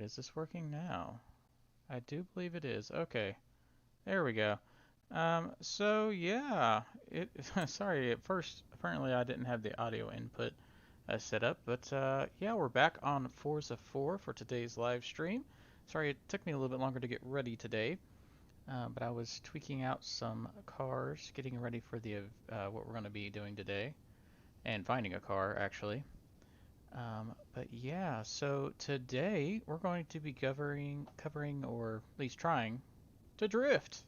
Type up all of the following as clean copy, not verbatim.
Is this working now? I do believe it is. Okay, there we go. So yeah, it. Sorry, at first apparently I didn't have the audio input set up, but yeah, we're back on Forza 4 for today's live stream. Sorry, it took me a little bit longer to get ready today, but I was tweaking out some cars, getting ready for the what we're going to be doing today, and finding a car actually. But yeah, so today we're going to be covering, or at least trying to drift.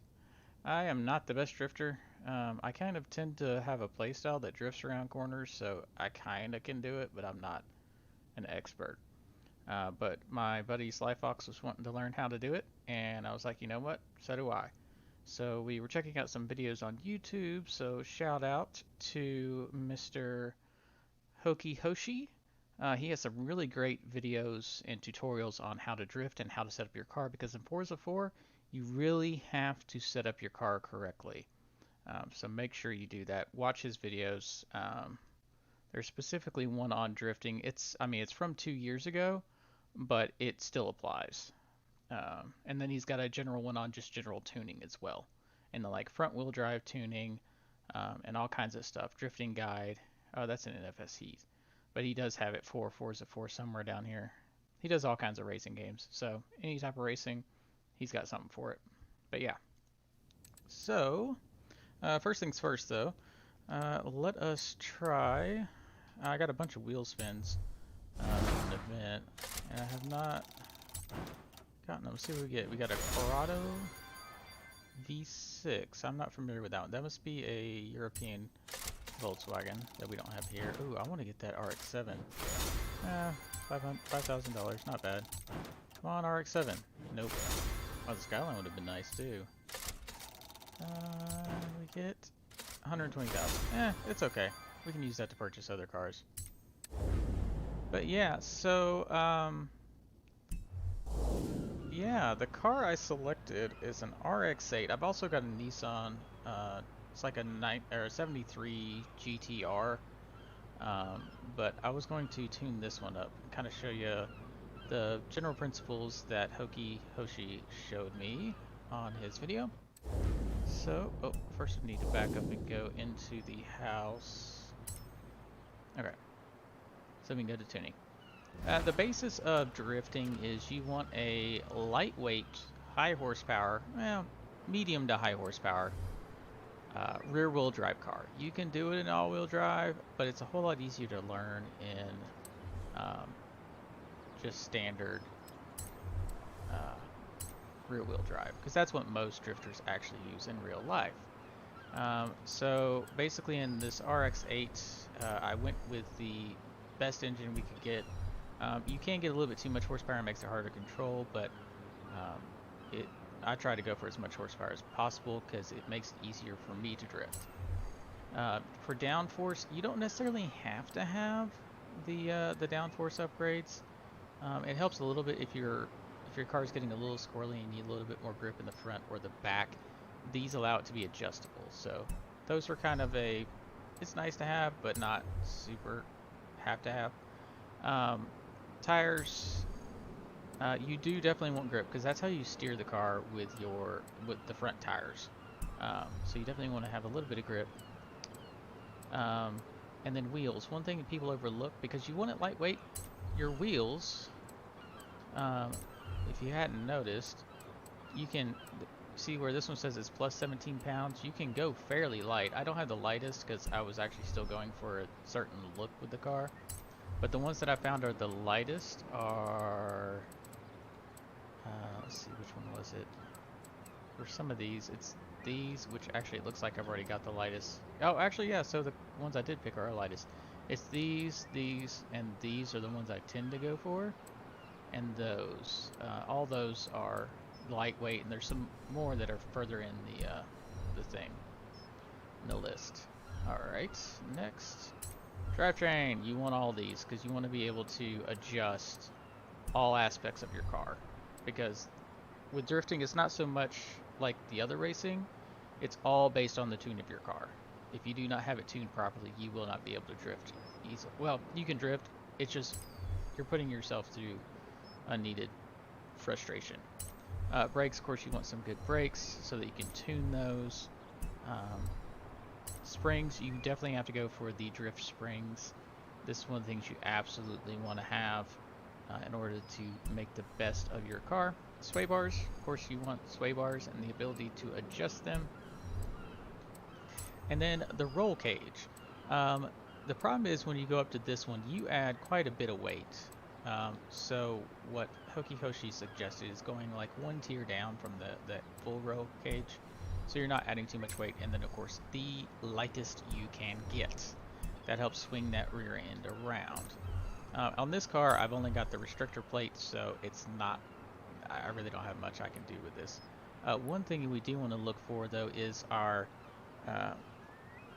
I am not the best drifter. I kind of tend to have a playstyle that drifts around corners, so I kind of can do it, but I'm not an expert. But my buddy Slyfox was wanting to learn how to do it, and I was like, you know what? So do I. So we were checking out some videos on YouTube, so shout out to Mr. Hoki Hoshi. He has some really great videos and tutorials on how to drift and how to set up your car because in Forza 4, you really have to set up your car correctly. So make sure you do that. Watch his videos. There's specifically one on drifting. I mean, it's from 2 years ago, but it still applies. And then he's got a general one on just general tuning as well, and the like front wheel drive tuning, and all kinds of stuff. Drifting guide. Oh, that's an NFS but he does have it for Forza 4 somewhere down here. He does all kinds of racing games, so any type of racing, he's got something for it. But yeah, so first things first though, let us try. I got a bunch of wheel spins in an event, and I have not gotten them. Let's see what we get. We got a Corrado V6. I'm not familiar with that one. That must be a European Volkswagen that we don't have here. Ooh, I want to get that RX-7. $5,000, not bad. Come on, RX-7. Nope. Oh, the Skyline would have been nice too. We get 120,000. It's okay. We can use that to purchase other cars. But yeah, so yeah, the car I selected is an RX-8. I've also got a Nissan. It's like a 73 GTR. But I was going to tune this one up and kind of show you the general principles that Hoshi showed me on his video. So, oh, first we need to back up and go into the house. Okay, so we can go to tuning. The basis of drifting is you want a lightweight, high horsepower, well, medium to high horsepower rear-wheel drive car. You can do it in all-wheel drive, but it's a whole lot easier to learn in just standard rear-wheel drive, because that's what most drifters actually use in real life. So basically in this RX-8, I went with the best engine we could get. You can get a little bit too much horsepower and makes it harder to control, but I try to go for as much horsepower as possible because it makes it easier for me to drift. For downforce, you don't necessarily have to have the downforce upgrades. It helps a little bit if your car is getting a little squirrely and you need a little bit more grip in the front or the back. These allow it to be adjustable, so those are kind of it's nice to have, but not super have to have. Tires. You do definitely want grip because that's how you steer the car with the front tires. So you definitely want to have a little bit of grip. And then wheels. One thing that people overlook because you want it lightweight. Your wheels, if you hadn't noticed, you can see where this one says it's plus 17 pounds. You can go fairly light. I don't have the lightest because I was actually still going for a certain look with the car. But the ones that I found are the lightest are... let's see, which one was it? For some of these, it's these, which actually it looks like I've already got the lightest. Oh, actually, yeah, so the ones I did pick are lightest. It's these, and these are the ones I tend to go for. And those. All those are lightweight, and there's some more that are further in the thing, in the list. Alright, next. Drivetrain. You want all these, because you want to be able to adjust all aspects of your car. Because with drifting, it's not so much like the other racing. It's all based on the tune of your car. If you do not have it tuned properly, you will not be able to drift easily. Well, you can drift. It's just you're putting yourself through unneeded frustration. Brakes, of course, you want some good brakes so that you can tune those. Um, springs, you definitely have to go for the drift springs. This is one of the things you absolutely want to have in order to make the best of your car. Sway bars, of course, you want sway bars and the ability to adjust them. And then the roll cage. The problem is when you go up to this one, you add quite a bit of weight. So what Hoki Hoshi suggested is going like one tier down from the full roll cage, so you're not adding too much weight. And then of course the lightest you can get. That helps swing that rear end around. On this car, I've only got the restrictor plate, so it's not. I really don't have much I can do with this. One thing we do want to look for though is our.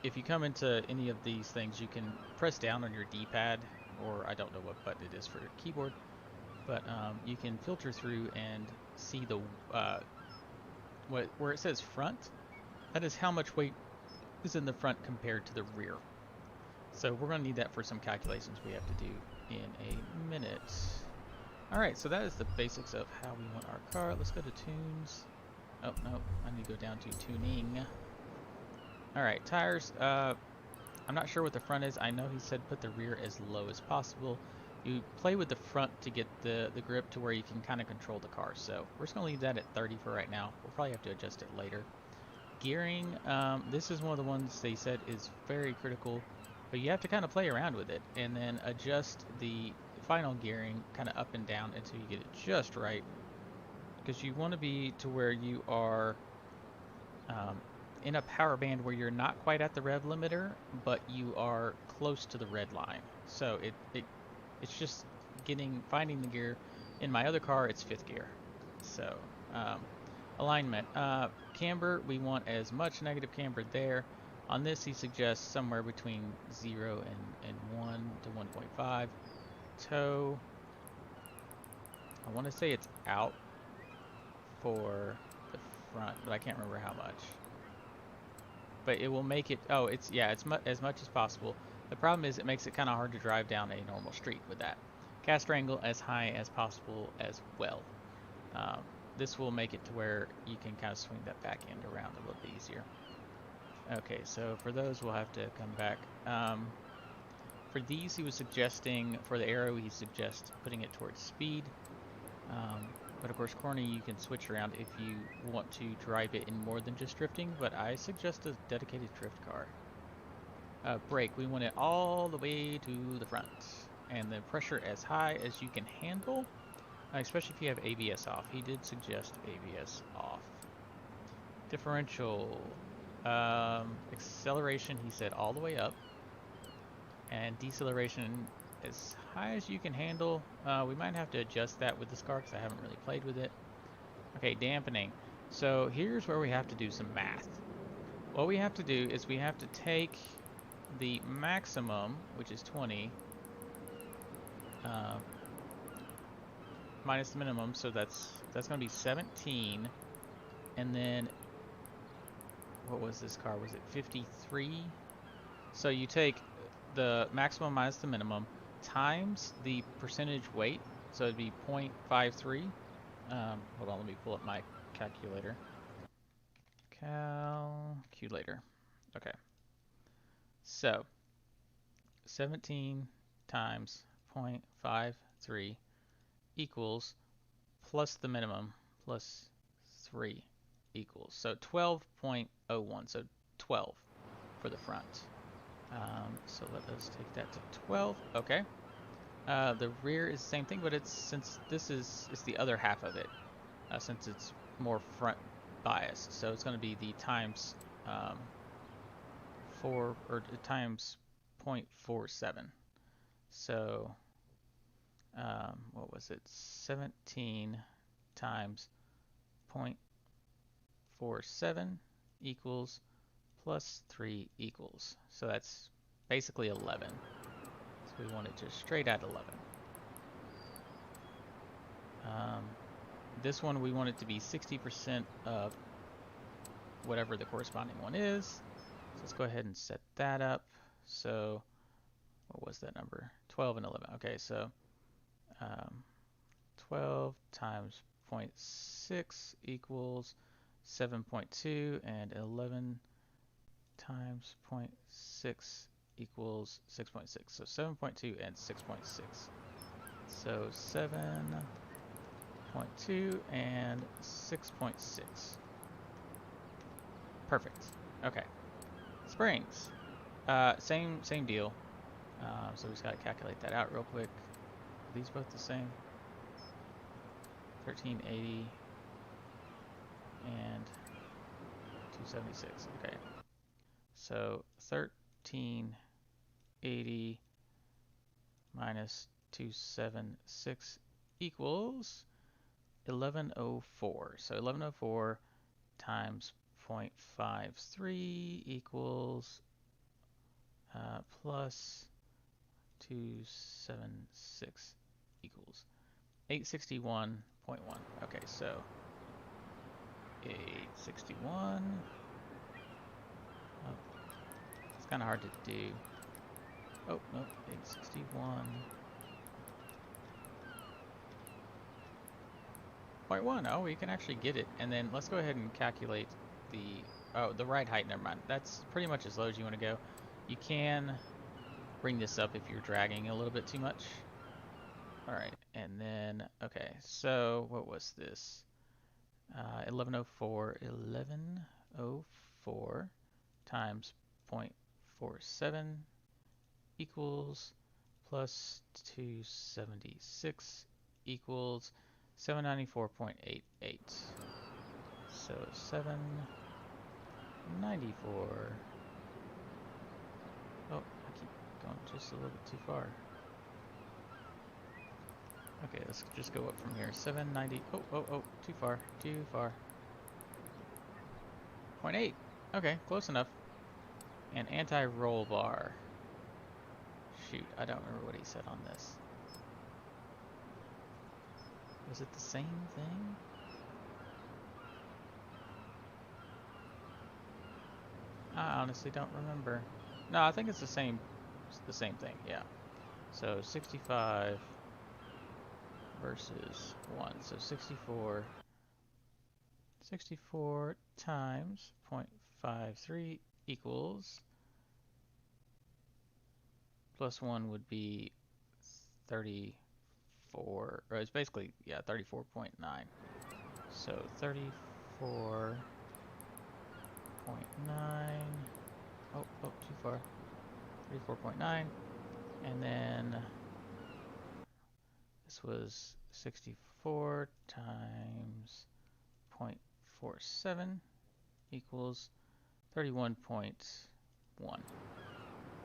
If you come into any of these things, you can press down on your D-pad, or I don't know what button it is for your keyboard, but you can filter through and see the where it says front. That is how much weight is in the front compared to the rear. So we're going to need that for some calculations we have to do in a minute. Alright, so that is the basics of how we want our car. Let's go to tunes. Oh, no, I need to go down to tuning. Alright, tires. I'm not sure what the front is. I know he said put the rear as low as possible. You play with the front to get the grip to where you can kind of control the car. So we're just going to leave that at 30 for right now. We'll probably have to adjust it later. Gearing, this is one of the ones they said is very critical, but you have to kind of play around with it and then adjust the final gearing kind of up and down until you get it just right, because you want to be to where you are in a power band where you're not quite at the rev limiter, but you are close to the red line. So it's just finding the gear. In my other car, it's 5th gear. So alignment, camber, we want as much negative camber there. On this, he suggests somewhere between 0 and 1 to 1.5. Toe, I want to say it's out for the front, but I can't remember how much. But it will make it, oh, it's, yeah, it's as much as possible. The problem is it makes it kind of hard to drive down a normal street with that. Caster angle as high as possible as well. This will make it to where you can kind of swing that back end around a little bit easier. Okay, so for those we'll have to come back. For these he was suggesting, for the arrow he suggests putting it towards speed. But of course corny you can switch around if you want to drive it in more than just drifting, but I suggest a dedicated drift car. Brake, we want it all the way to the front. And the pressure as high as you can handle, especially if you have ABS off. He did suggest ABS off. Differential, acceleration he said all the way up. And deceleration as high as you can handle. We might have to adjust that with this car because I haven't really played with it. Okay, dampening. So here's where we have to do some math. What we have to do is we have to take the maximum, which is 20, minus the minimum, so that's going to be 17, and then what was this car? Was it 53? So you take the maximum minus the minimum times the percentage weight, so it'd be 0.53. Hold on, let me pull up my calculator. Calculator. Okay. So 17 times 0.53 equals plus the minimum plus 3 equals. So 12.01. So 12 for the front. So let us take that to 12. Okay. The rear is the same thing, but since this is the other half of it, since it's more front biased. So it's going to be the times 0.47. So what was it? 17 times 0.47 equals plus 3 equals. So that's basically 11. So we want it just straight at 11. This one we want it to be 60% of whatever the corresponding one is. So let's go ahead and set that up. So what was that number? 12 and 11. Okay, so 12 times 0.6 equals 7.2, and 11 times 0.6 equals 6.6. So 7.2 and 6.6. So 7.2 and 6.6. Perfect. Okay. Springs. Same deal. So we just gotta calculate that out real quick. Are these both the same? 1380 and 276. Okay. So 1380 minus 276 equals 1104. So 1104 times 0.53 equals plus 276 equals 861.1. Okay, so 861. Oh, it's kind of hard to do. Oh, no, 861.1. Oh, we can actually get it. And then let's go ahead and calculate the ride height. Never mind. That's pretty much as low as you want to go. You can bring this up if you're dragging a little bit too much. All right, and then, okay, so what was this? 1104 times 0.47 equals plus 276 equals 794.88. So 794. Oh, I keep going just a little bit too far. Okay, let's just go up from here. 790. Oh, too far. 0.8. Okay, close enough. And anti-roll bar. Shoot, I don't remember what he said on this. Was it the same thing? I honestly don't remember. No, I think it's the same thing, yeah. So 65 versus 1. So 64 times 0.53 equals, plus 1 would be 34, or it's basically, yeah, 34.9. So 34.9. Oh, too far. 34.9. And then this was 64 times 0.47 equals 31.1.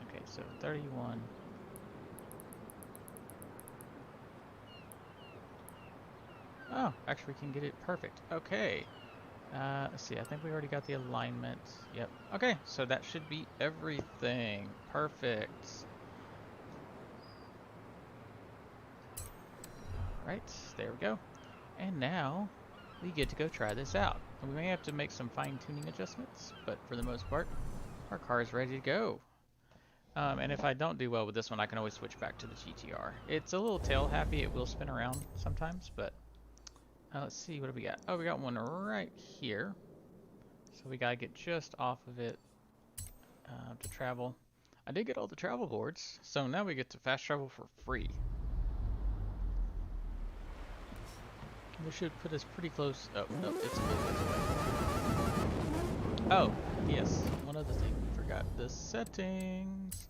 Okay, so 31. Oh, actually we can get it perfect. Okay. Let's see, I think we already got the alignment. Yep. Okay, so that should be everything. Perfect. Alright, there we go. And now we get to go try this out. And we may have to make some fine-tuning adjustments, but for the most part, our car is ready to go. And if I don't do well with this one, I can always switch back to the GTR. It's a little tail happy, it will spin around sometimes, but let's see, what do we got? Oh, we got one right here. So we gotta get just off of it to travel. I did get all the travel boards, so now we get to fast travel for free. This should put us pretty close. Oh, no, it's a little ways away. Oh, yes, one other thing we forgot. The settings.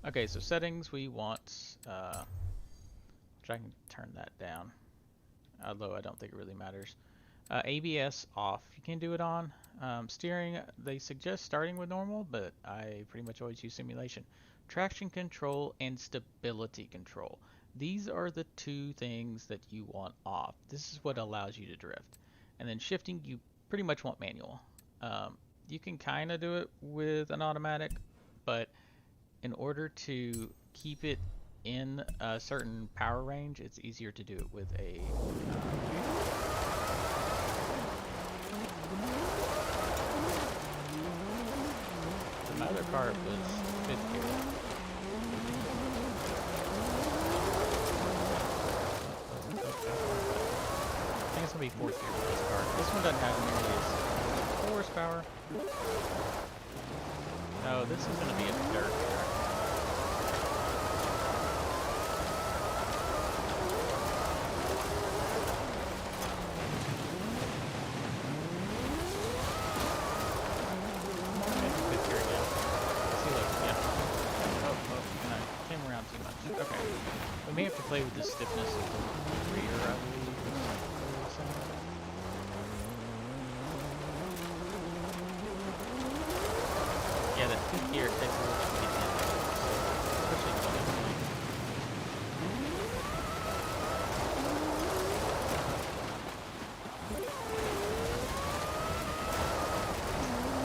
Okay, so settings, we want, which I can turn that down, although I don't think it really matters. ABS off, you can do it on. Steering, they suggest starting with normal, but I pretty much always use simulation. Traction control and stability control. These are the two things that you want off. This is what allows you to drift. And then shifting, you pretty much want manual. You can kind of do it with an automatic, but in order to keep it in a certain power range, it's easier to do it with a my other car was 5th gear. I think it's gonna be fourth gear with this car. This one doesn't have nearly as horsepower. No, this is gonna be a dirt track. Okay. We may have to play with the stiffness of the rear, I believe. Yeah, that fifth gear takes a little bit to get in there, especially going up.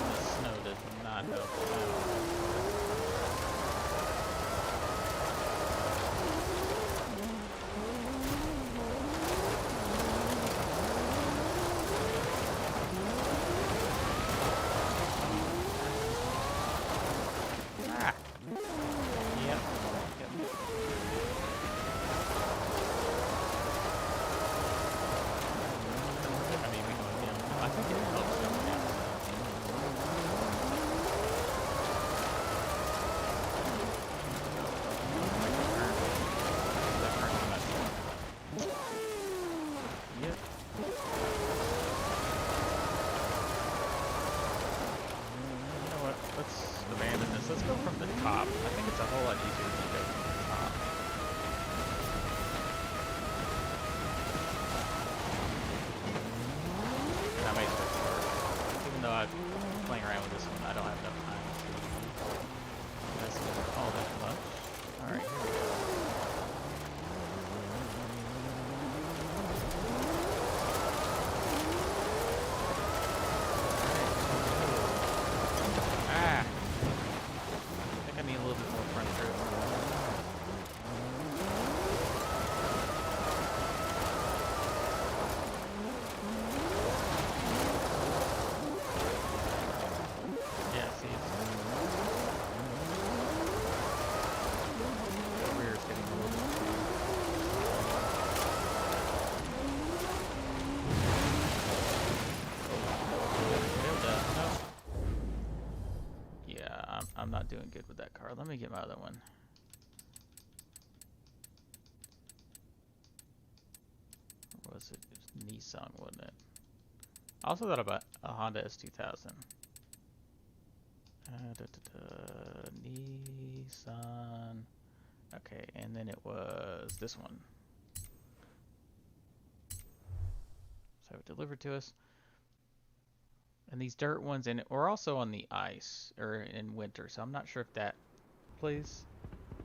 The snow does not help now. Let's go from the top. I think it's a whole lot easier to go from the top. That makes it hard. Even though I'm playing around with this one, I don't have enough time to mess with it all that much. Alright, here we go. I'm not doing good with that car. Let me get my other one. Or was it? It was Nissan, wasn't it? I also thought about a Honda S2000. Nissan. Okay, and then it was this one. So it delivered to us. And these dirt ones, and we're also on the ice, or in winter, so I'm not sure if that plays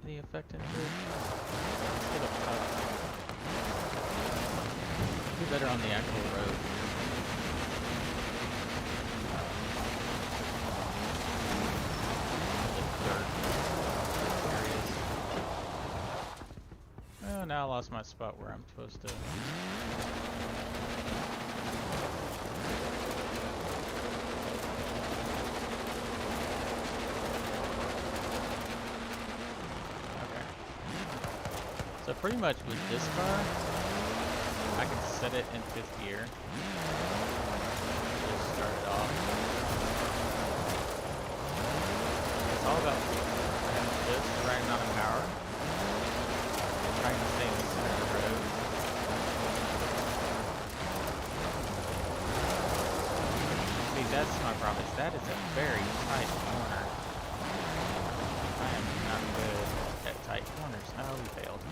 any effect into it. Let's get up top. Do better on the actual road. The dirt areas. Oh, now I lost my spot where I'm supposed to. So pretty much with this car, I can set it in 5th gear. Just start it off. It's all about having just the right amount of power. And trying to stay in the center of the road. See, that's my problem. That is a very tight corner. I am not good at tight corners. Oh, we failed.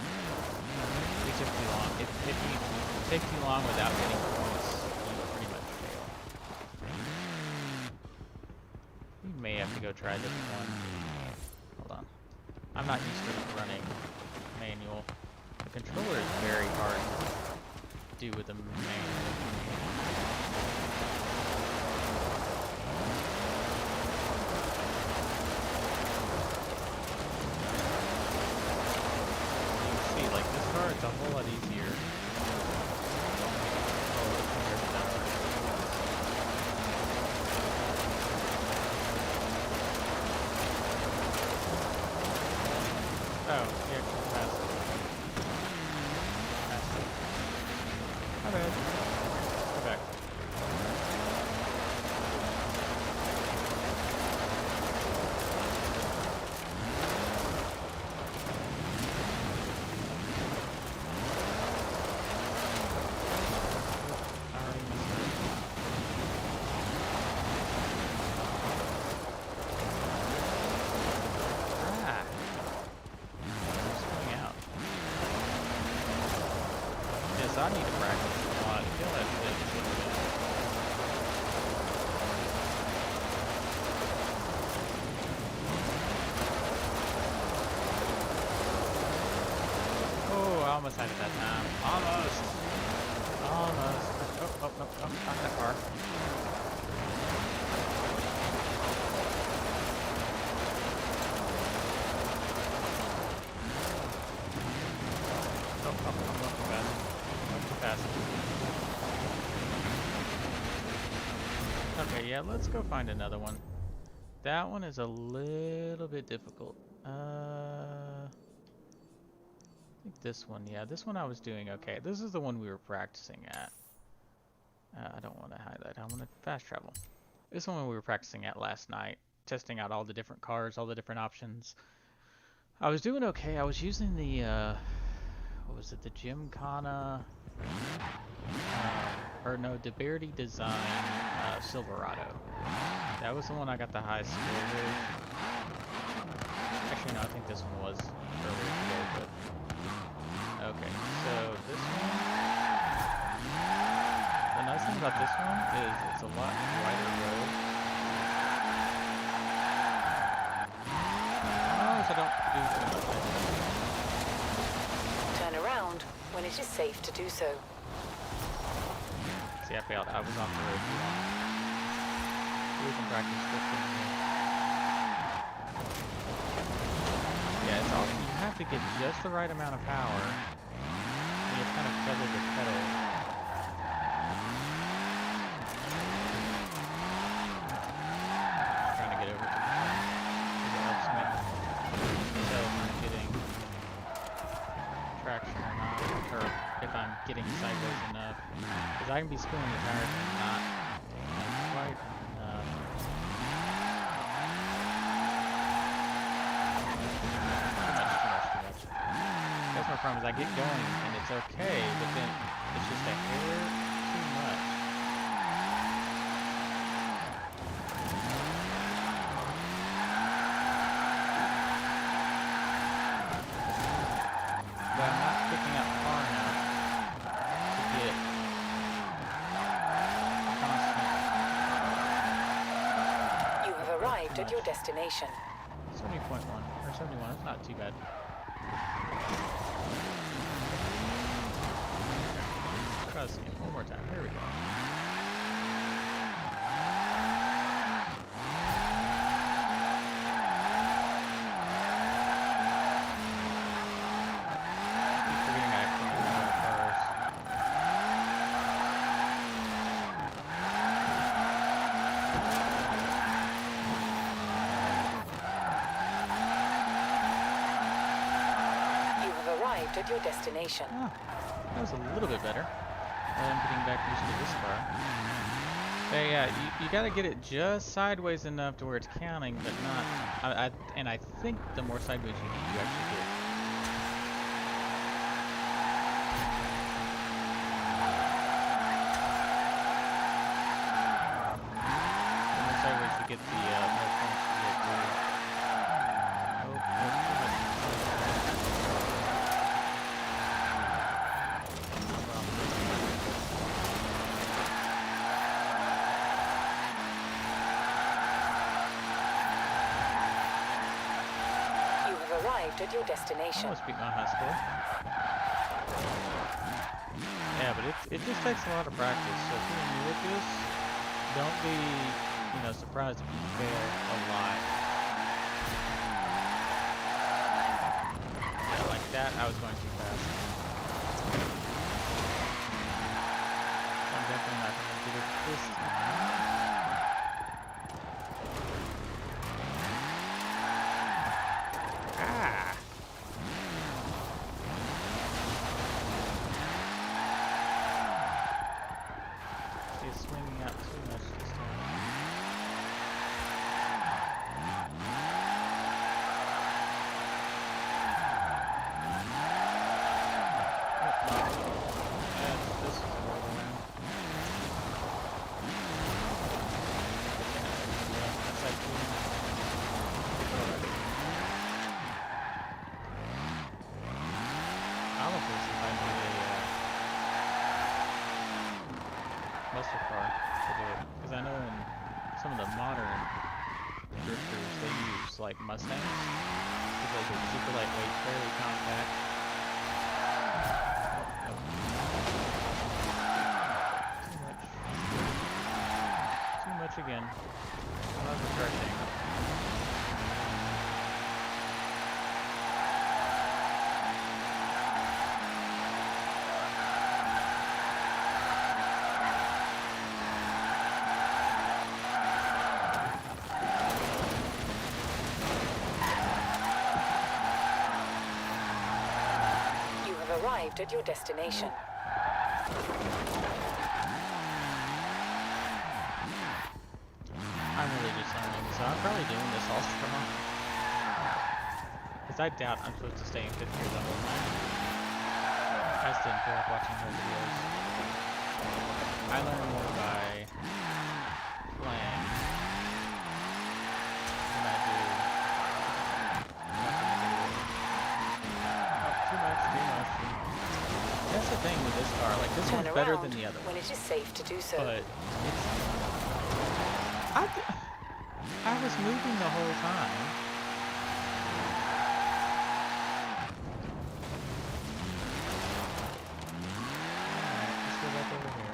We took too long. If you take too long without getting points, you pretty much fail. We may have to go try a different one. Hold on. I'm not used to running manual. The controller is very hard to do with a manual. It's a whole lot easier. Oh, he actually passed it. My bad. I need to practice a lot. Kill that shit. Oh, I almost had it that time. Almost. Oh, not that far. I'm going too fast. Going too fast. Okay, yeah, let's go find another one. That one is a little bit difficult. I think this one, yeah, this one I was doing okay. This is the one we were practicing at. I don't want to highlight, I want to fast travel. This one we were practicing at last night, testing out all the different cars, all the different options. I was doing okay. I was using the, what was it, the Gymkhana, or no, DeBerti Design Silverado. That was the one I got the high score with. Actually, no, I think this one was earlier today, but... Okay, so this one... The nice thing about this one is it's a lot wider road. As long as I don't do too much. Turn around when it is safe to do so. See, I failed. I was off the road too long. We can practice drifting here. Yeah, it's all, you have to get just the right amount of power. And you kind of feather the pedal. I'm trying to get over to the front. Because it helps me tell if I'm getting traction or not. Or if I'm getting sideways enough. Because I can be spinning the tires and not quite enough. That's my problem, is I get going and it's okay, but then it's just a hair too much. But I'm not picking up far enough to get constant. You have arrived at your destination. 70.1 or 71, that's not too bad. Try this again one more time. Here we go. Keep forgetting I can't get out of cars. You have arrived at your destination. Oh, that was a little bit better. I'm getting back used to this car. But yeah, you gotta get it just sideways enough to where it's counting, but not. And I think the more sideways you actually get. The more sideways you get, the more points you get too. Oh, that's too much. At your destination. I almost beat my high score. Yeah, but it just takes a lot of practice. So if you're new with this, don't be, surprised if you fail a lot. Yeah, like that, I was going too fast. I'm definitely not going to do it this time. Swinging out too much this time. This is all around. That's like I almost want to see if I made a muscle car to do it. Because I know in some of the modern drifters they use like Mustangs. Because they're super lightweight, fairly compact. Oh, no. Too much again. I love refreshing. Arrived at your destination. I'm really just learning, so I'm probably doing this all wrong. Because I doubt I'm supposed to stay in 5th gear the whole time. I just didn't feel like watching her videos. I learn more by playing than I do watching the videos. Oh, too much. That's the thing with this car, like this one's better than the other one. When it is safe to do so. But it's, I was moving the whole time. Alright, let's go back over here.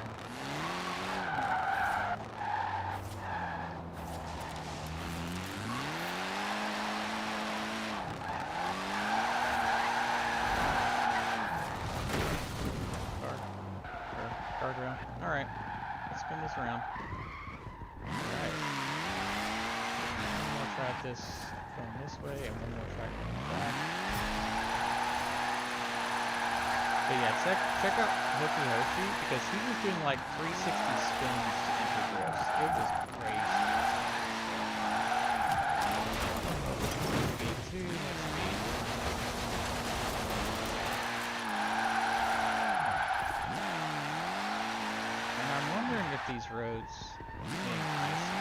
Guardrail. Alright, let's spin this around. Alright. One more try at this going this way, and one more try going back. But yeah, check out Hooky Hoshi, because he was doing like 360 spins to enter drifts. It was crazy. Speed, too much speed. I'm wondering if these roads being icy.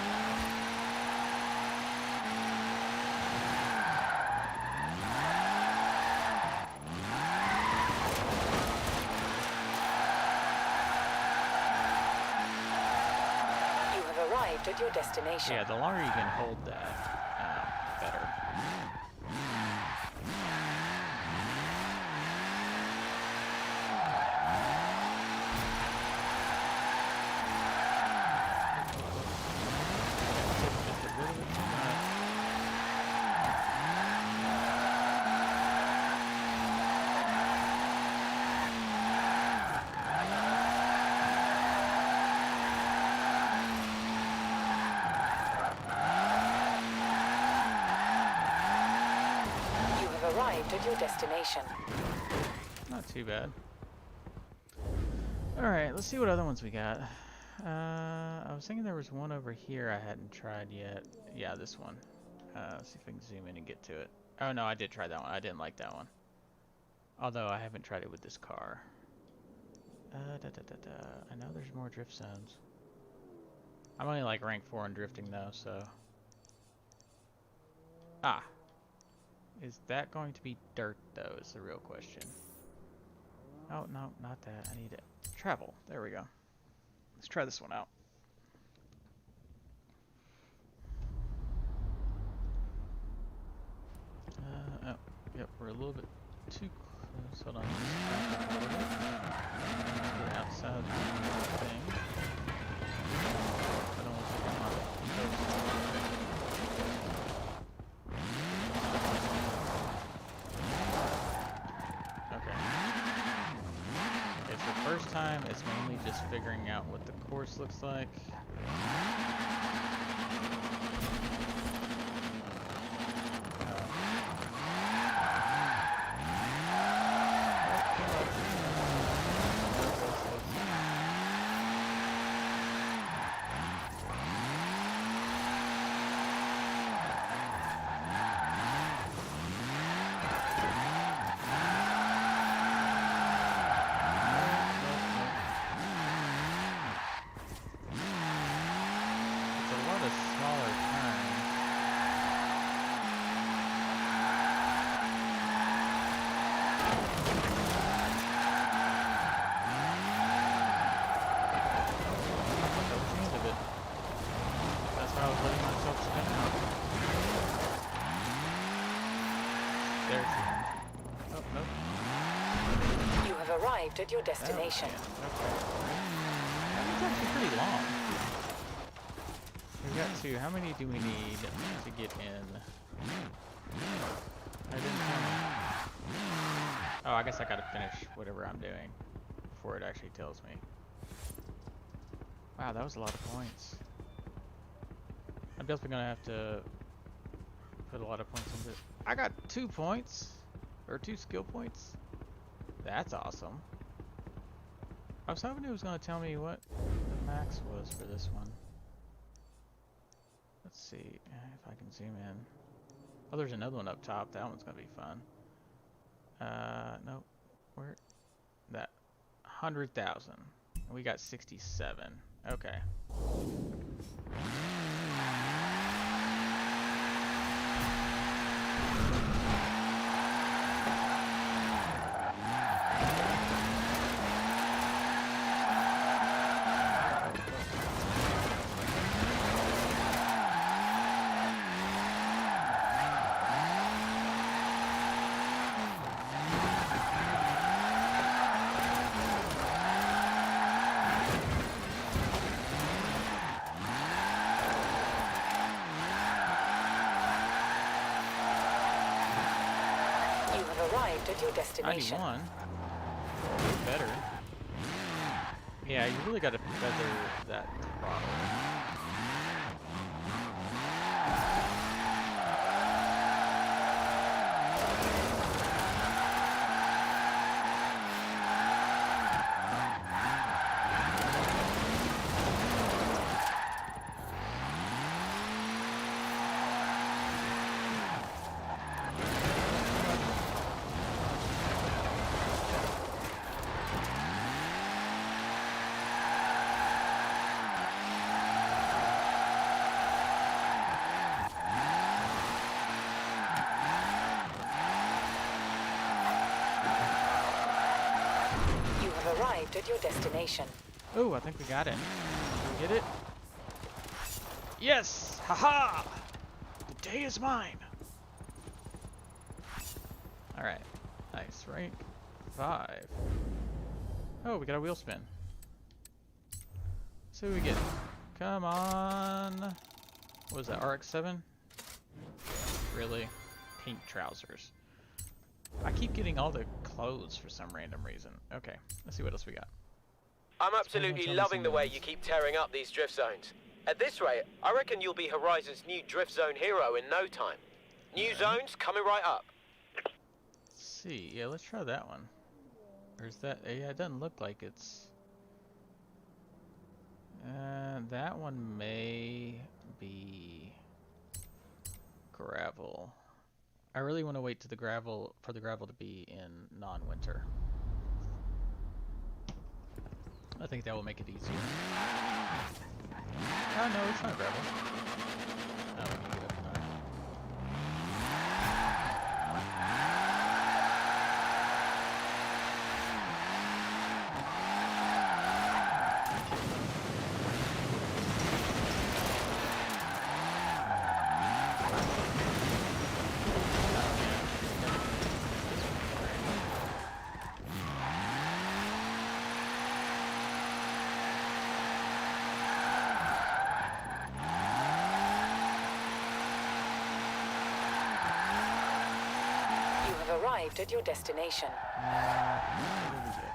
You have arrived at your destination. Yeah, the longer you can hold that, better. Arrived at your destination. Not too bad. Alright, let's see what other ones we got. I was thinking there was one over here I hadn't tried yet. Yeah, this one. Let's see if I can zoom in and get to it. Oh no, I did try that one. I didn't like that one. Although I haven't tried it with this car. I know there's more drift zones. I'm only like rank 4 in drifting though, so... Ah! Is that going to be dirt, though, is the real question. Oh, no, not that. I need it. Travel. There we go. Let's try this one out. Oh, yep, we're a little bit too close. Hold on. Get outside the thing. I don't want to take my toes. First time, it's mainly just figuring out what the course looks like. there's the end. Oh, nope. You have arrived at your destination. Okay. That's actually pretty long. We got two. How many do we need to get in? I didn't tell me. Oh, I guess I gotta finish whatever I'm doing before it actually tells me. Wow, that was a lot of points. I'm definitely gonna have to put a lot of points into it. I got 2 points, or 2 skill points. That's awesome. I was hoping it was gonna tell me what the max was for this one. Let's see if I can zoom in. Oh, there's another one up top. That one's gonna be fun. Nope. Where? That 100,000. We got 67. Okay. Arrived at your destination. 91. Better. Yeah, you really got to feather that throttle. Arrived at your destination. Oh, I think we got it. Did we get it? Yes! Haha! The day is mine! Alright. Nice. Rank 5. Oh, we got a wheel spin. So we get. Come on. What was that? RX-7? Really? Pink trousers. I keep getting all the clothes for some random reason. Okay, let's see what else we got. I'm absolutely loving the way you keep tearing up these drift zones. At this rate, I reckon you'll be Horizon's new drift zone hero in no time. New zones coming right up. Let's see. Yeah, let's try that one. Or is that? Yeah, it doesn't look like it's. That one may be gravel. I really want to wait to the gravel for the gravel to be in non-winter. I think that will make it easier. Oh no, it's not gravel. Oh, we can get up high. Arrived at your destination. What did we get?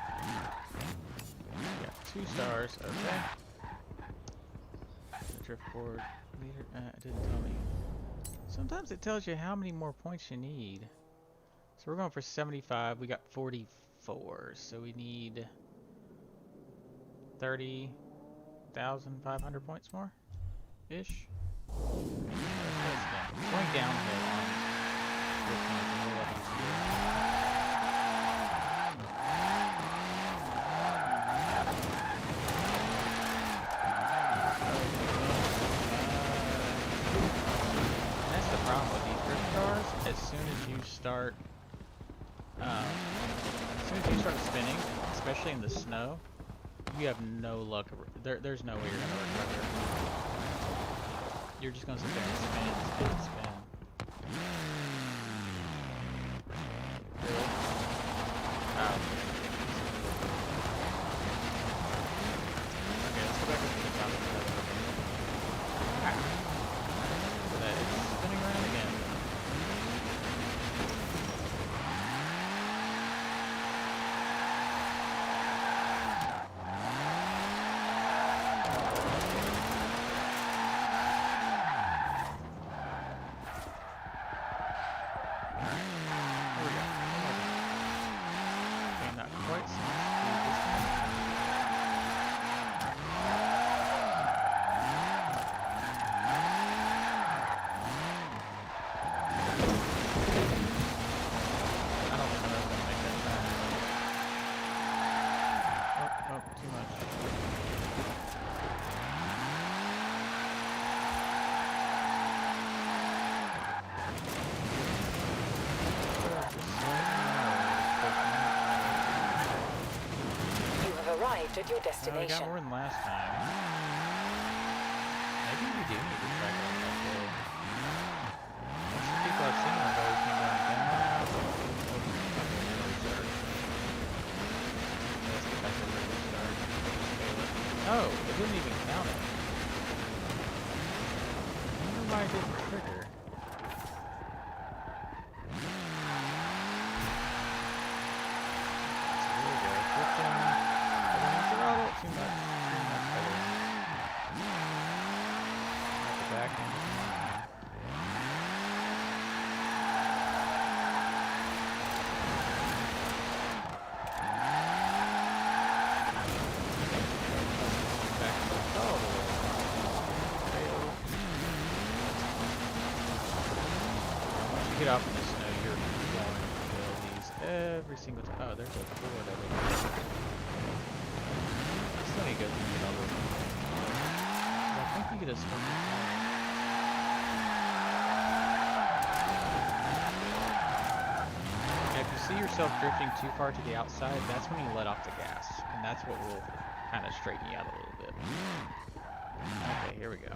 We got 2 stars. Okay. The drift board leader. It didn't tell me. Sometimes it tells you how many more points you need. So we're going for 75. We got 44. So we need 30,500 points more ish. Going downhill on this one is a whole lot easier. That's the problem with these drift cars. As soon as you start spinning, especially in the snow, you have no luck. There's no way you're gonna recover. You're just gonna sit there and spin and spin and spin. Alright, here we go. Okay, not quite so much speed this time. I don't think I'm ever gonna make that turn. Oh, too much. You have arrived at your Oh, we got destination. more than last time. Maybe we do need to try going that way. Most of the people I've seen have always been going down. Let's get back to where we started. Oh, it didn't even count it. I wonder why it didn't trigger. So here we go. Drifting. Putting off the throttle. Too much. Too much better. At the back end. Back to the throttle. Fail. Once you get off in the snow, you're going to kill these every single time. Oh, there's a board over there. Let's let me go through and get all those. I think you get a special power. Now, if you see yourself drifting too far to the outside, that's when you let off the gas. And that's what will kind of straighten you out a little bit. Okay, here we go.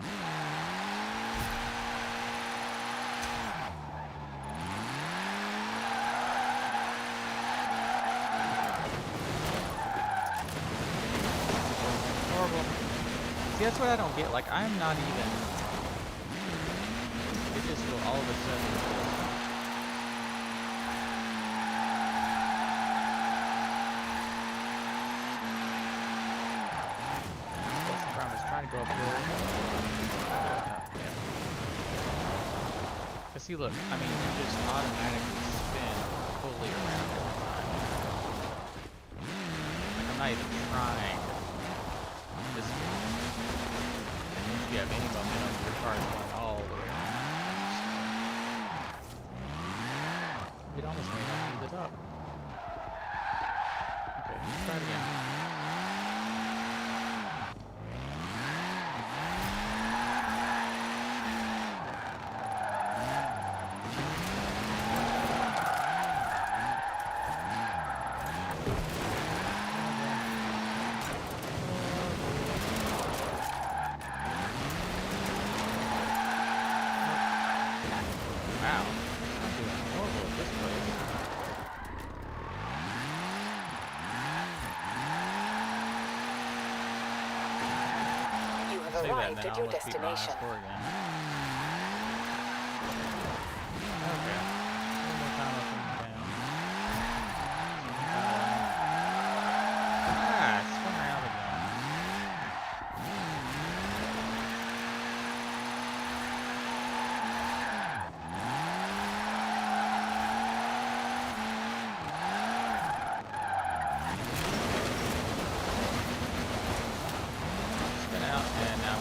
Horrible. See, that's what I don't get. Like, I'm not even. It just will all of a sudden. That's the problem. I was trying to go up here. But see, look. I mean, you just automatically spin fully around every time. Like, I'm not even trying. This is, if you have any momentum, your car is going all the way around. It almost made it to the top. Okay, let's try it again. Wow, I'm doing horrible at this place. You have Say that and arrived then at I'll your almost beat my own destination. score again. Okay. One more time up and down. Ah, it spun around again. Spin out and now.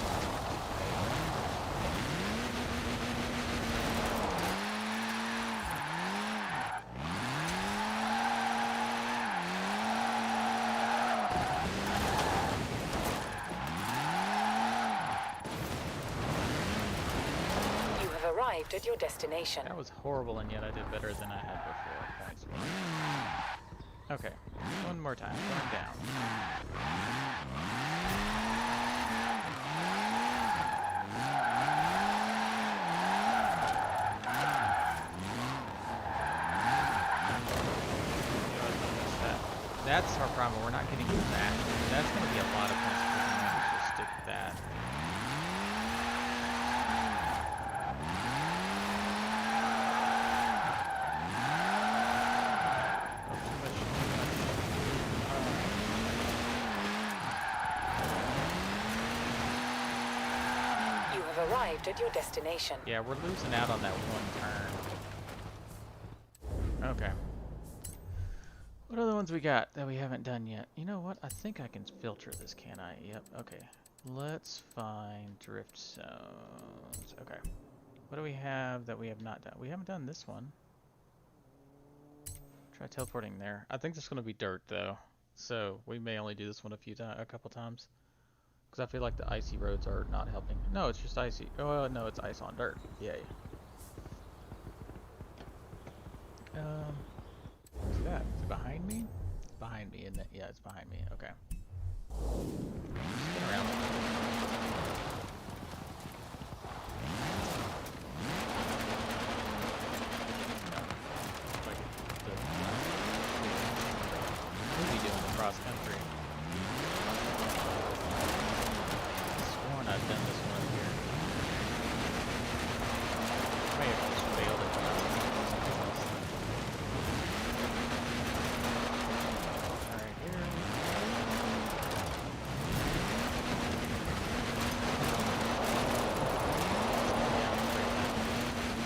You have arrived at your destination. That was horrible, and yet I did better than I had before. Points. Okay, one more time. Going down. That's our problem. We're not getting that. That's going to be a lot of points for me to just stick with that. Oh, too much, too much. You have arrived at your destination. Yeah, we're losing out on that one turn. Okay. What other ones we got that we haven't done yet? You know what? I think I can filter this, can I? Yep, okay. Let's find drift zones. Okay. What do we have that we have not done? We haven't done this one. Try teleporting there. I think this is going to be dirt, though. So we may only do this one a couple times. Because I feel like the icy roads are not helping. No, it's just icy. Oh, no, it's ice on dirt. Yay. What's that? Is it behind me? It's behind me, isn't it? Yeah, it's behind me. Okay. Spin around. Like the movie doing the cross country. I've sworn I've done this one here. I may have just failed it. Alright, here.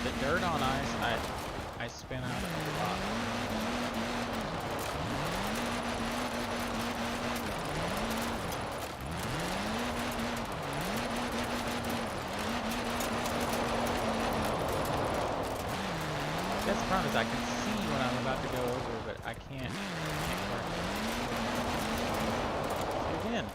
The dirt on ice, I spin out a lot. That's the problem is I can see when I'm about to go over, but I can't work. Again.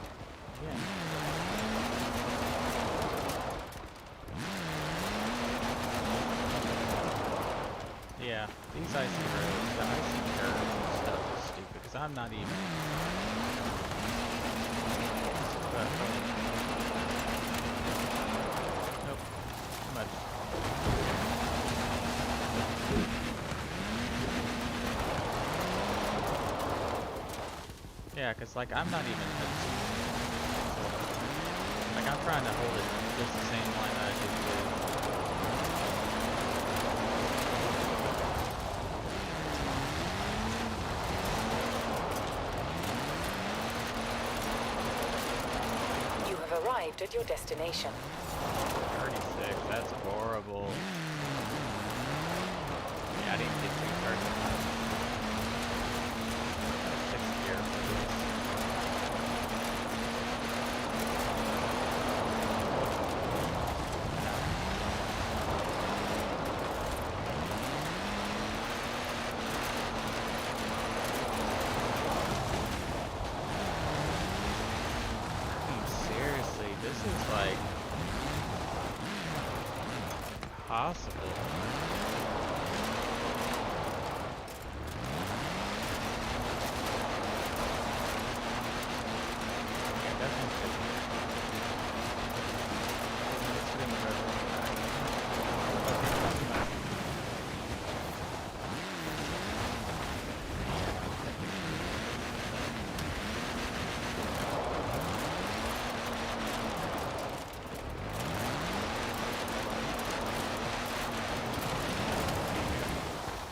Yeah, these icy roads, the icy curves and stuff is stupid, because I'm not even... Nope, too much. Yeah, because, like, I'm not even... Like, I'm trying to hold it just the same line that I did with... Arrived at your destination. 36, that's horrible. Yeah, I didn't get too started. 6th gear for this. This is like possible. Yeah, definitely.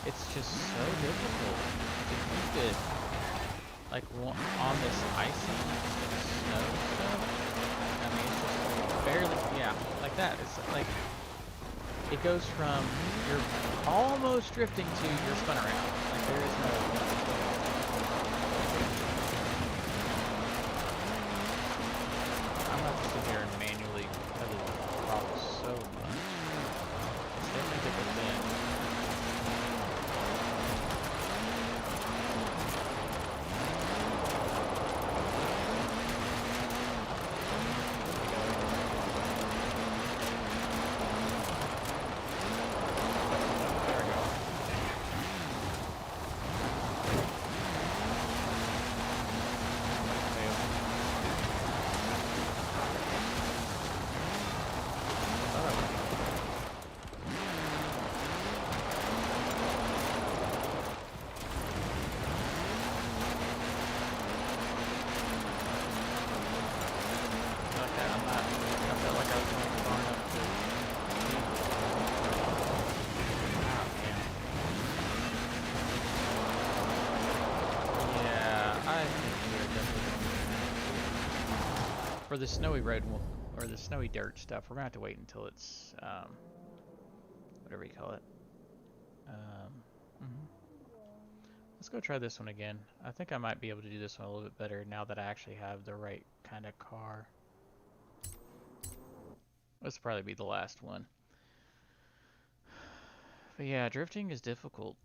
It's just so difficult to keep it like on this icy snow stuff. I mean, it's just barely, yeah, like that. It's like it goes from you're almost drifting to you're spun around. Like there is no. I'm not sit here and manually pedal the throttle so much. It's definitely different than. For the snowy road, or the snowy dirt stuff, we're gonna have to wait until it's, whatever you call it. Let's go try this one again. I think I might be able to do this one a little bit better now that I actually have the right kind of car. This will probably be the last one. But yeah, drifting is difficult.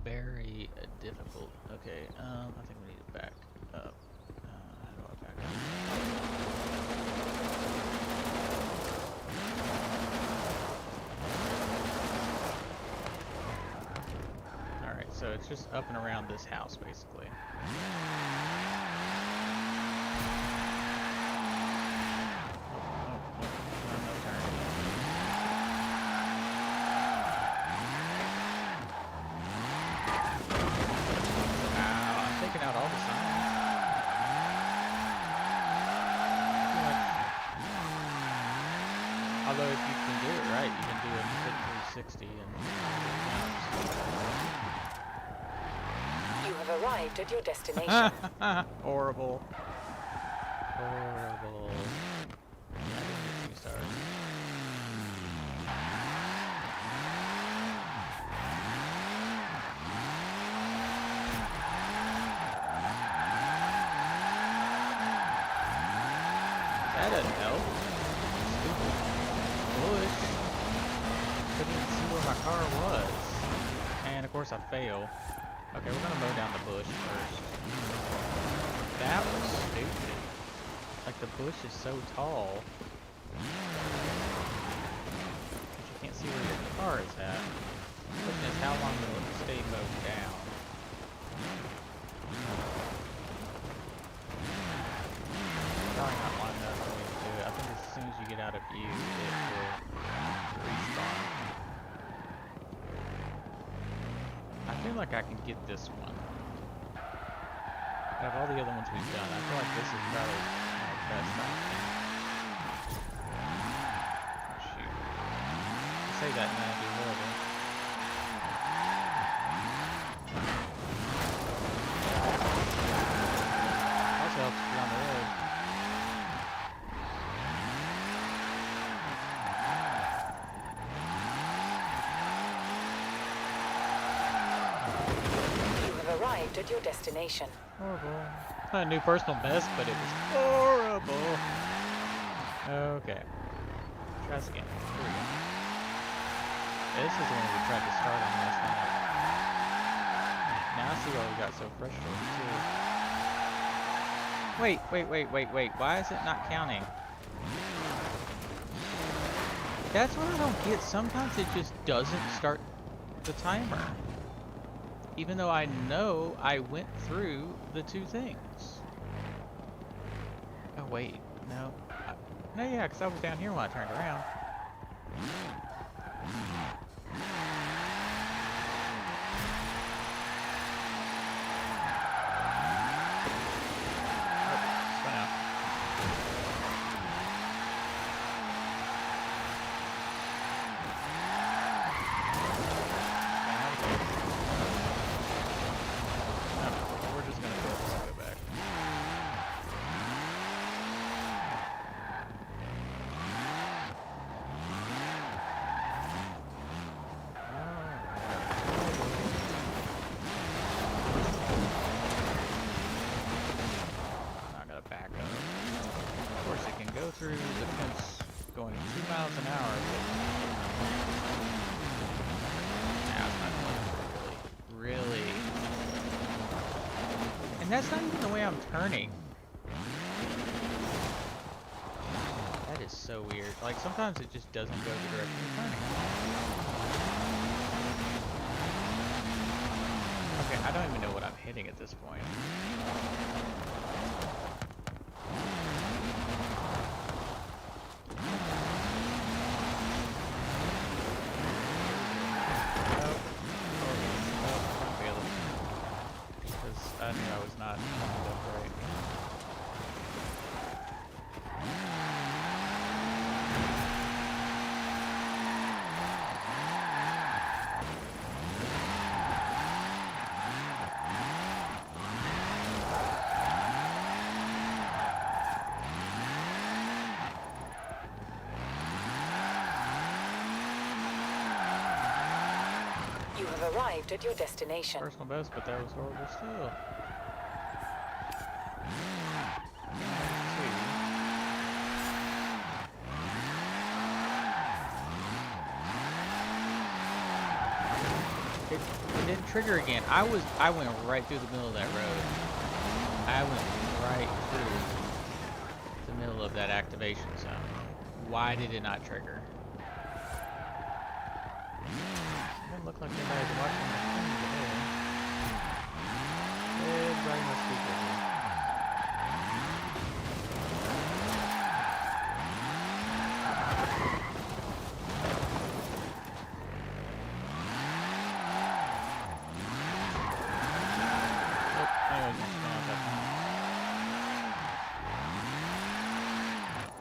Very difficult. Okay, I think we need to back up. How do I back up? Alright, so it's just up and around this house, basically. Although if you can do it right, you can do a quick 360 and You have arrived at your destination. horrible. Horrible. I didn't get 2 stars. That doesn't help. Stupid bush. Couldn't even see where my car was. And of course I fail. Okay, we're gonna mow down the bush first. That was stupid. Like the bush is so tall. But you can't see where your car is at. The question is how long will it stay mowed down? Probably not long enough for me to do it. I think as soon as you get out of view, it will respawn. I feel like I can get this one. Out of all the other ones we've done, I feel like this is probably my best option. Oh, shoot. I say that and then I do horrible. Also helps to be on the road. Arrived at your destination. Horrible. Not a new personal best, but it was horrible. Okay. Try this again. Here we go. This is the one we tried to start on last night. Now I see why we got so frustrated too. Wait. Why is it not counting? That's what I don't get. Sometimes it just doesn't start the timer. Even though I know I went through the 2 things. Oh wait, no. No, yeah, because I was down here when I turned around. Through the fence going 2 miles an hour. Nah, it's not going really. And that's not even the way I'm turning. That is so weird. Like sometimes it just doesn't go the direction you're turning. Okay, I don't even know what I'm hitting at this point. I knew I was not lined up right. You have arrived at your destination. Personal best, but that was horrible still. It didn't trigger again. I went right through the middle of that road. I went right through the middle of that activation zone. Why did it not trigger? Doesn't look like anybody's watching the thing today. Everybody must be busy.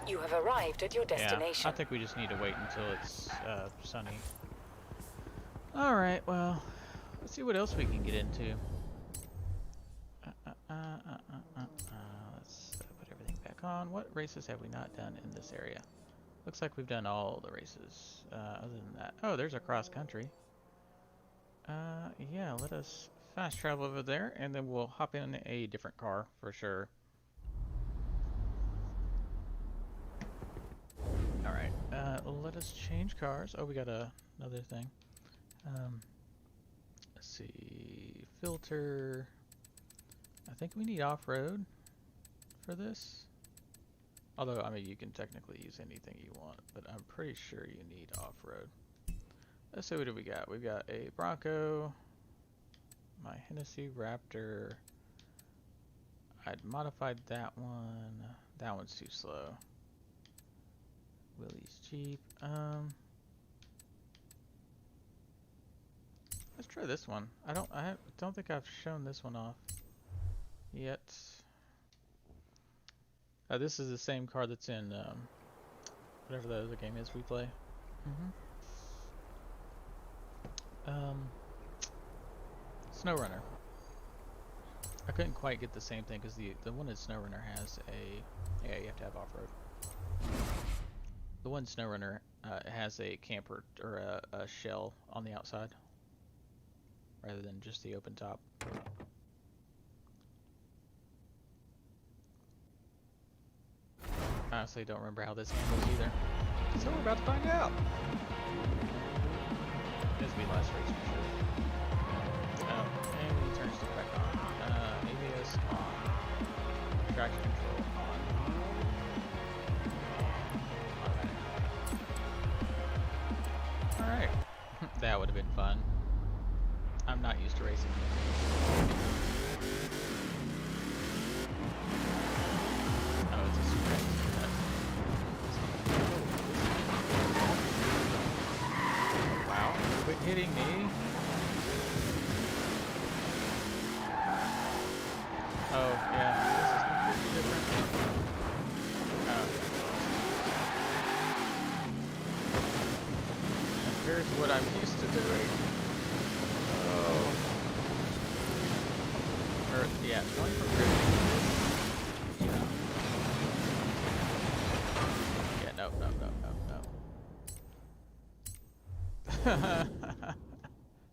You have arrived at your destination. Yeah, I think we just need to wait until it's sunny. Alright, well, let's see what else we can get into. Let's put everything back on. What races have we not done in this area? Looks like we've done all the races. Other than that, oh, there's a cross country. Yeah, let us fast travel over there, and then we'll hop in a different car for sure. Alright, let us change cars. Oh, we got another thing. Let's see, filter. I think we need off-road for this. Although, I mean, you can technically use anything you want, but I'm pretty sure you need off-road. Let's see, what do we got? We've got a Bronco, my Hennessy Raptor. I'd modified that one. That one's too slow. Willie's Jeep. Let's try this one. I don't think I've shown this one off yet. This is the same car that's in whatever the other game is we play. SnowRunner. I couldn't quite get the same thing because the one in SnowRunner has a, yeah, you have to have off-road. The one SnowRunner has a camper or a shell on the outside rather than just the open top. I honestly don't remember how this handles either. So we're about to find out. This will be last race for sure. Oh, and we turn stuff back on. ABS on. Traction control on. Alright. That would have been fun. I'm not used to racing. Oh, it's a sprint. Wow. Quit hitting me. Oh, yeah. This is completely different. Here's what I'm used to doing. Oh. Or, yeah, 20 for grip. Yeah, no.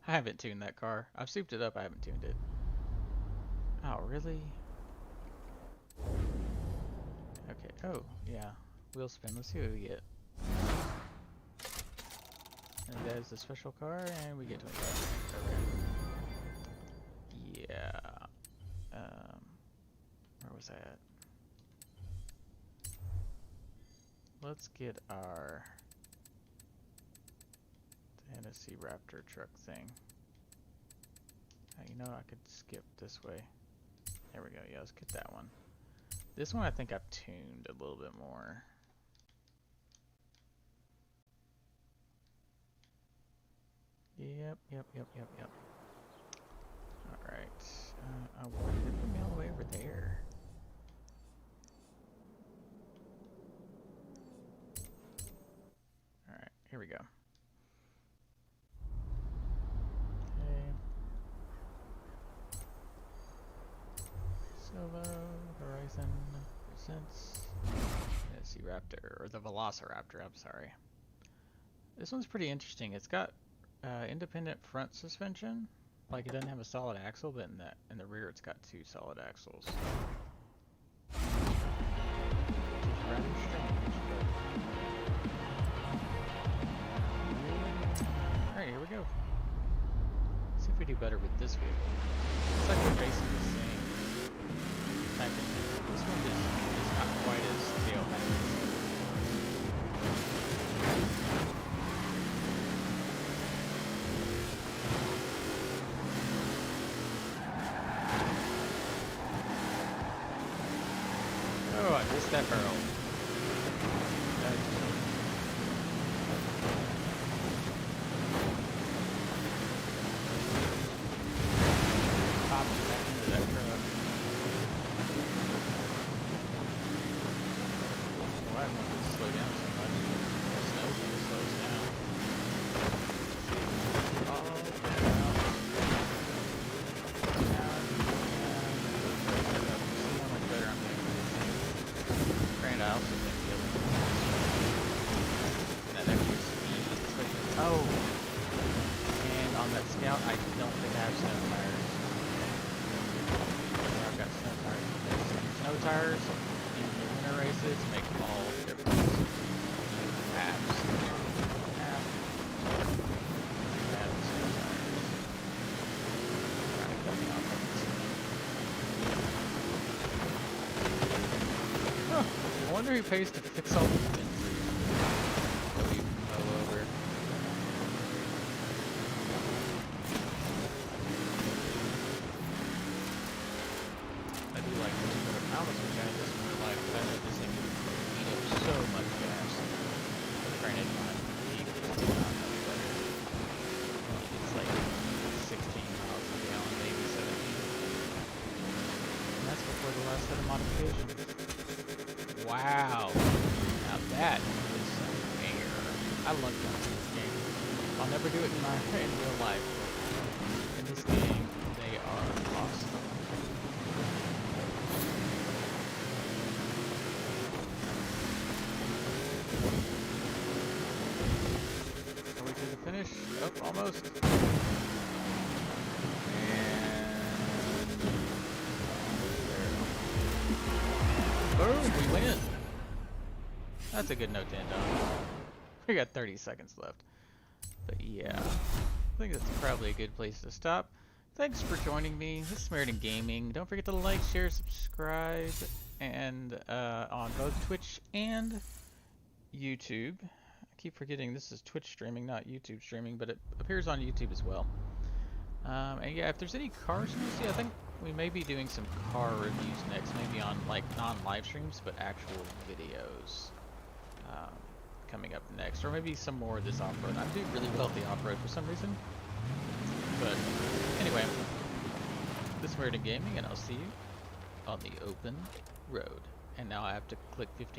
I haven't tuned that car. I've souped it up, I haven't tuned it. Oh, really? Okay, oh, yeah. Wheel spin, let's see what we get. And that is the special car, and we get 25. Okay. Yeah. Where was I at? Let's get our Tennessee Raptor truck thing. You know, I could skip this way. There we go. Yeah, let's get that one. This one I think I've tuned a little bit more. Yep. Alright. Why did it put me all the way over there? Alright, here we go. Okay. Solo, Horizon, presents Tennessee Raptor, or the Velociraptor, I'm sorry. This one's pretty interesting. It's got independent front suspension. Like it doesn't have a solid axle, but in the rear it's got 2 solid axles. Which is rather strange, but... Alright, here we go. Let's see if we do better with this vehicle. It's like we're basically the same type of vehicle. This one is not quite as tail heavy. Oh, I missed that barrel. Popped back into that truck. Why won't it slow down so much? The snow really slows down. Oh, down. See how much better I'm doing. Granted, I also think the other one that extra speed, especially. Oh! And on that Scout, I don't think I have snow tires. I've got snow tires. Snow tires in the winter races make all the difference. Apps. App snow tires. Trying to cut me off of this. Huh. I wonder who pays to fix all these things. That we mow over. I do like this, but I honestly got this in real life, but I know this thing can eat up so much gas. Granted, my vehicle is not much better. It's like 16 miles per gallon, maybe 17. And that's before the last set of modifications. Wow. Now that is some air. I love guns in this game. I'll never do it in real life, but in this game, they are awesome. Are we to the finish? Oh, almost. And boom, we win. That's a good note to end on. We got 30 seconds left. But yeah, I think that's probably a good place to stop. Thanks for joining me. This is Meriden Gaming. Don't forget to like, share, subscribe, and on both Twitch and YouTube. I keep forgetting this is Twitch streaming, not YouTube streaming, but it appears on YouTube as well. And yeah, if there's any cars news, yeah, I think we may be doing some car reviews next, maybe on like non-live streams, but actual videos coming up next, or maybe some more of this off-road. I'm doing really well at the off-road for some reason, but anyway, this is Meriden Gaming, and I'll see you on the open road. And now I have to click 15.